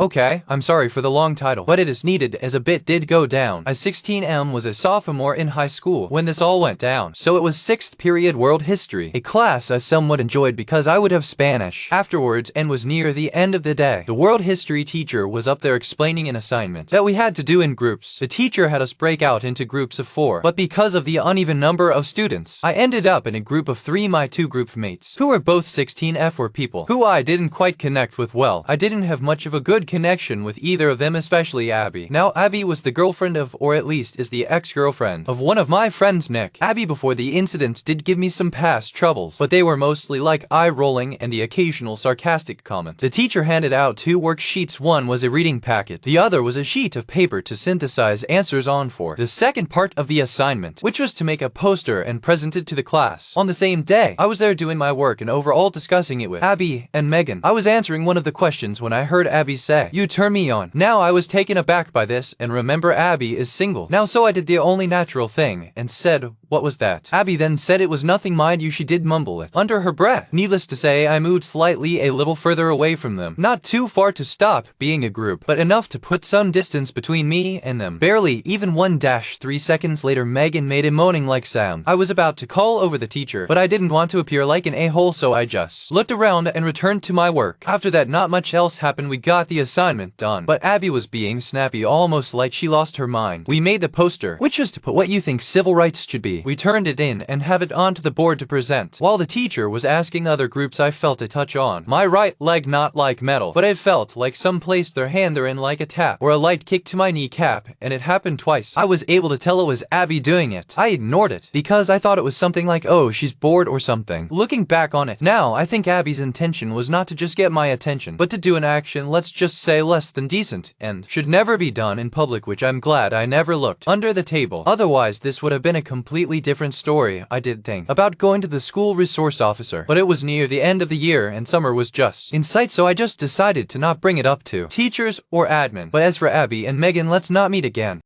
Okay, I'm sorry for the long title, but it is needed as a bit did go down. I 16M was a sophomore in high school when this all went down, so it was 6th period world history, a class I somewhat enjoyed because I would have Spanish afterwards and was near the end of the day. The world history teacher was up there explaining an assignment that we had to do in groups. The teacher had us break out into groups of 4, but because of the uneven number of students, I ended up in a group of 3. My 2 group mates, who were both 16F, were people who I didn't quite connect with well. I didn't have much of a good connection with either of them, especially Abby. Now, Abby was the girlfriend of, or at least is the ex-girlfriend of, one of my friends, Nick. Abby before the incident did give me some past troubles, but they were mostly like eye-rolling and the occasional sarcastic comment. The teacher handed out 2 worksheets. One was a reading packet, the other was a sheet of paper to synthesize answers on for the second part of the assignment, which was to make a poster and present it to the class. On the same day, I was there doing my work and overall discussing it with Abby and Megan. I was answering one of the questions when I heard Abby say, "You turn me on." Now I was taken aback by this, and remember Abby is single. Now so I did the only natural thing and said, "What was that?" Abby then said it was nothing, mind you, she did mumble it under her breath. Needless to say, I moved slightly a little further away from them. Not too far to stop being a group, but enough to put some distance between me and them. Barely even 1-3 seconds later, Megan made a moaning-like sound. I was about to call over the teacher, but I didn't want to appear like an a-hole, so I just looked around and returned to my work. After that, not much else happened. We got the assignment done, but Abby was being snappy, almost like she lost her mind. We made the poster, which is to put what you think civil rights should be. We turned it in and have it onto the board to present. While the teacher was asking other groups, I felt a touch on my right leg, not like metal, but it felt like some placed their hand therein like a tap or a light kick to my kneecap, and it happened twice. I was able to tell it was Abby doing it. I ignored it because I thought it was something like, oh, she's bored or something. Looking back on it now, I think Abby's intention was not to just get my attention, but to do an action, let's just say, less than decent and should never be done in public, which I'm glad I never looked under the table. Otherwise, this would have been a completely different story. I did think about going to the school resource officer, but it was near the end of the year and summer was just in sight, so I just decided to not bring it up to teachers or admin. But as for Abby and Megan, let's not meet again.